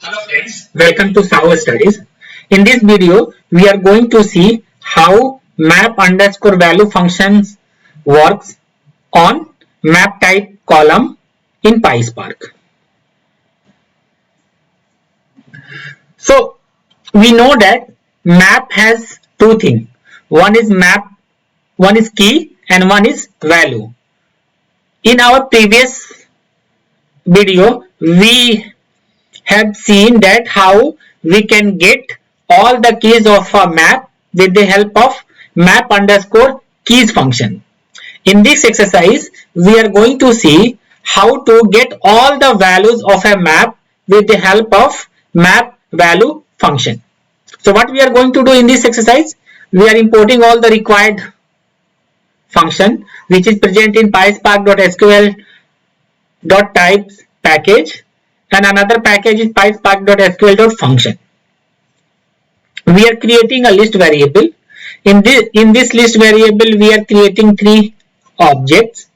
Hello friends, welcome to SahuStudies. In this video, we are going to see how map underscore value functions works on map type column in PySpark. So we know that map has two things. One is key and one is value. In our previous video, we have seen that how we can get all the keys of a map with the help of map underscore keys function. In this exercise, we are going to see how to get all the values of a map with the help of map value function. So what we are going to do in this exercise, we are importing all the required function which is present in PySpark.sql.types package, and another package is PySpark.sql.function. We are creating a list variable. In this list variable, we are creating three objects.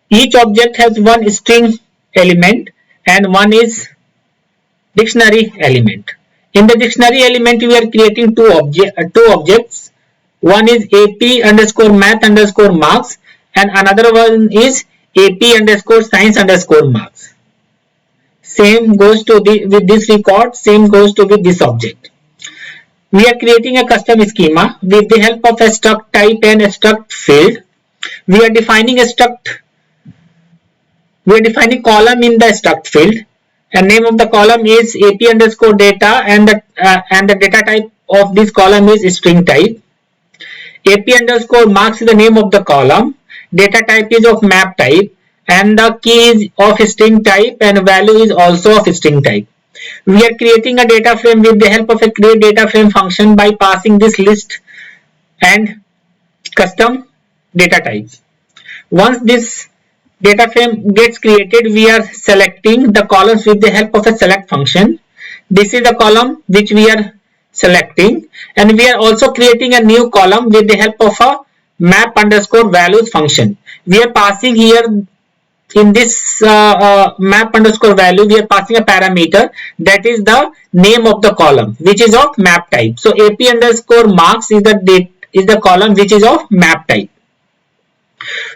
Each object has one string element and one is dictionary element. In the dictionary element, we are creating two objects. One is AP underscore math underscore marks and another one is AP underscore science underscore marks. Same goes to with this record, same goes to with this object. We are creating a custom schema with the help of a struct type and a struct field. We are defining column in the struct field, and name of the column is AP underscore data, and the data type of this column is string type. AP underscore marks is the name of the column, data type is of map type, and the key is of string type and value is also of string type. We are creating a data frame with the help of a create data frame function by passing this list and custom data types. Once this data frame gets created, we are selecting the columns with the help of a select function. This is the column which we are selecting, and we are also creating a new column with the help of a map underscore values function. We are passing here in this map underscore value, we are passing a parameter that is the name of the column which is of map type. So AP underscore marks is the column which is of map type.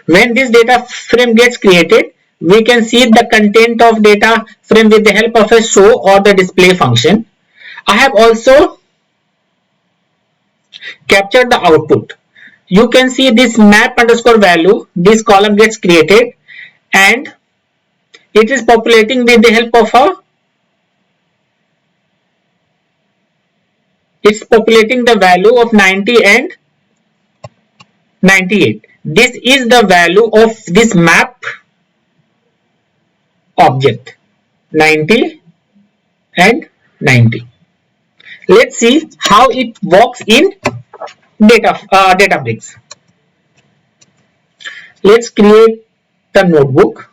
When this data frame gets created, we can see the content of data frame with the help of a show or the display function. I have also captured the output. You can see this map underscore value, this column gets created and it is populating with the help of it's populating the value of 90 and 98. This is the value of this map object, 90 and 90. Let's see how it works in Databricks. Let's create the notebook.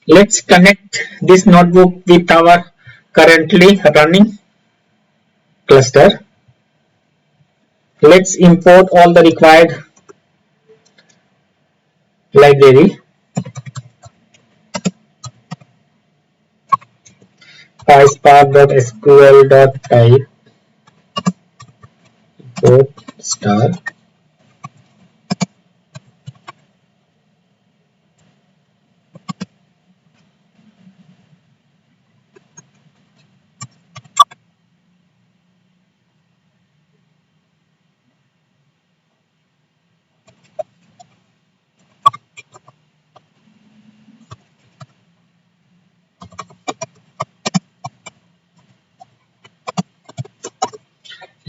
Let's connect this notebook with our currently running cluster. Let's import all the required library. PySpark.sql.type import star.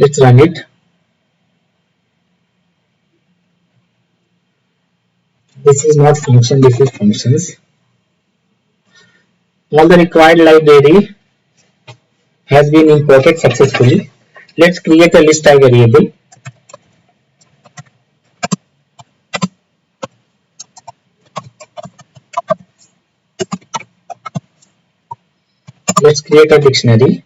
Let's run it. This is not function, this is functions. All the required library has been imported successfully. Let's create a list type variable. Let's create a dictionary.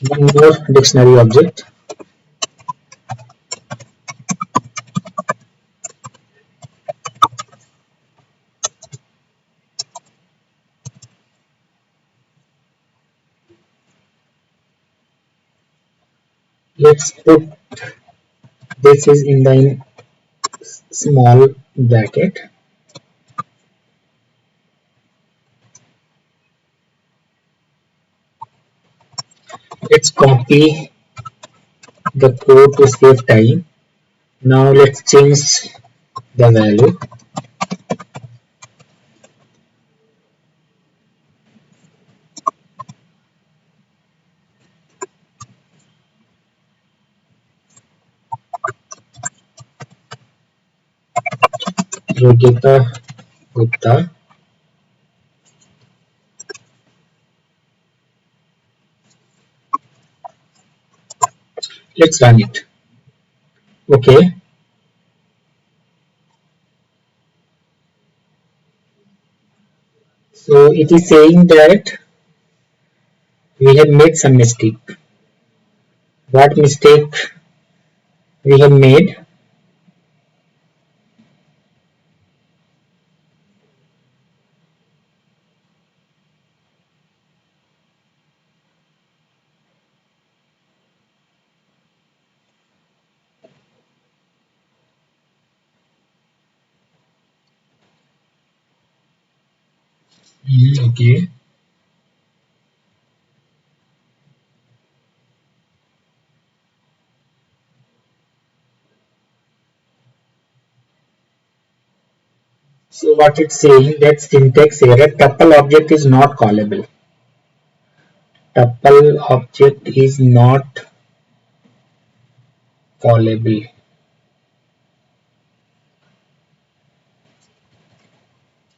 One more dictionary object. Let's put this is in the small bracket. Let's copy the code to save time. Now let's change the value. Yogita Gupta. Let's run it. Okay. So it is saying that we have made some mistake. What mistake we have made? Okay. So what it's saying, that syntax error, tuple object is not callable. Tuple object is not callable.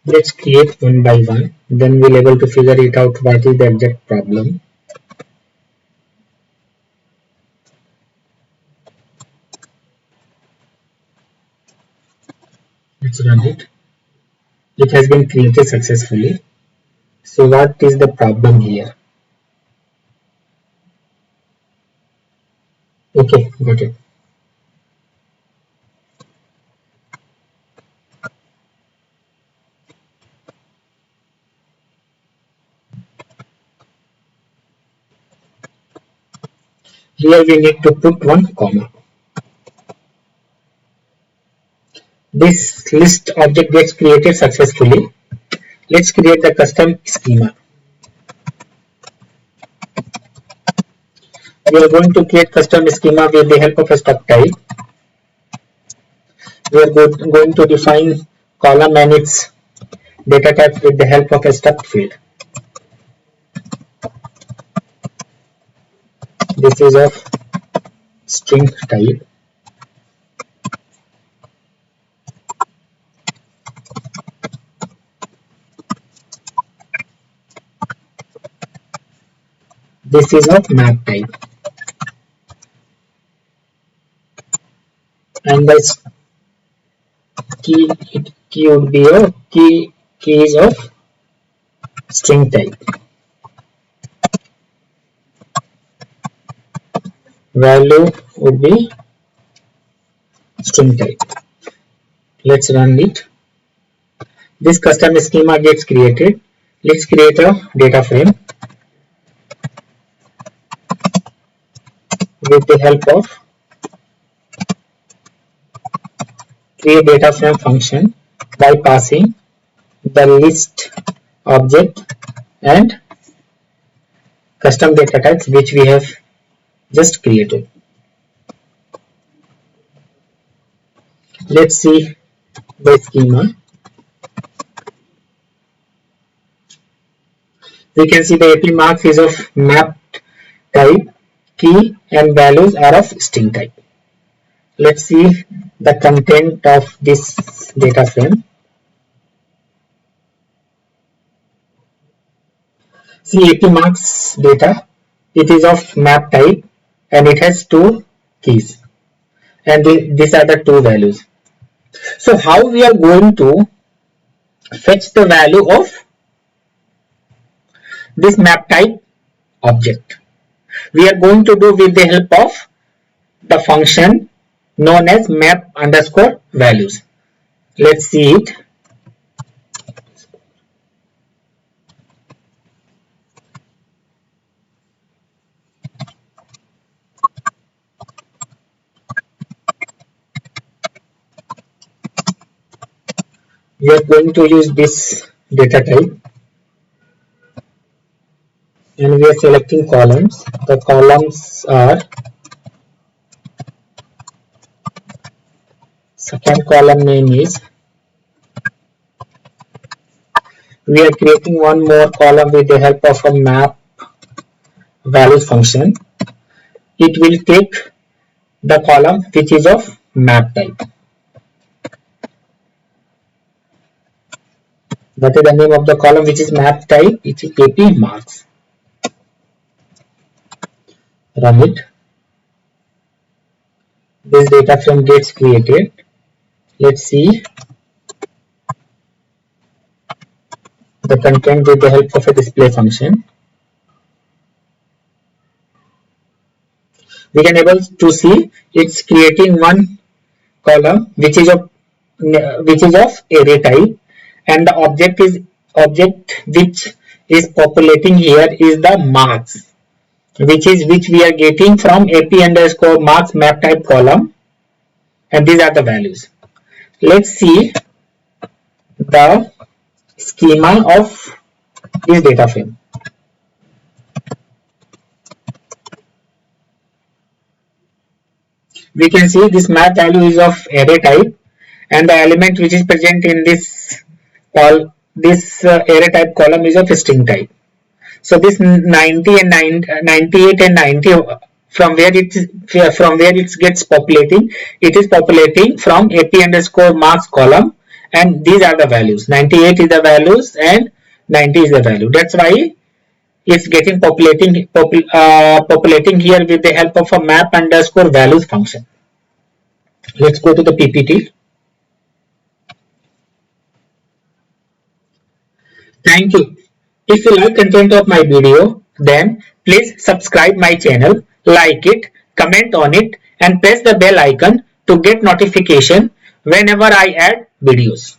Let's create one by one, then we'll able to figure it out what is the exact problem. Let's run it. It has been created successfully. So what is the problem here? Okay, got it. Here we need to put one comma. This list object gets created successfully. Let's create the custom schema. We are going to create custom schema with the help of a struct type. We are going to define column and its data type with the help of a struct field. This is of string type. This is of map type. And the key would be a key is of string type. Value would be string type. Let's run it. This custom schema gets created. Let's create a data frame with the help of create data frame function by passing the list object and custom data types which we have just created. Let's see the schema. We can see the AP marks is of map type, key and values are of string type. Let's see the content of this data frame. See AP marks data, it is of map type and it has two keys, and these are the two values. So how we are going to fetch the value of this map type object? We are going to do with the help of the function known as map underscore values. Let's see it. We are going to use this data type, and we are selecting columns. The columns are, second column name is, we are creating one more column with the help of a map values function. It will take the column which is of map type. That is the name of the column which is map type. It is AP marks. Run it. This data frame gets created. Let's see the content with the help of a display function. We can able to see it's creating one column which is of array type, and the object which is populating here is the marks, which we are getting from AP underscore marks map type column, and these are the values. Let's see the schema of this data frame. We can see this map value is of array type, and the element which is present in this array type column is of string type. So this 90 and 98 and 90, from where it gets populating, it is populating from AP underscore marks column, and these are the values. 98 is the values and 90 is the value. That's why it's getting populating here with the help of a map underscore values function. Let's go to the PPT. Thank you. If you like content of my video, then please subscribe my channel, like it, comment on it, and press the bell icon to get notification whenever I add videos.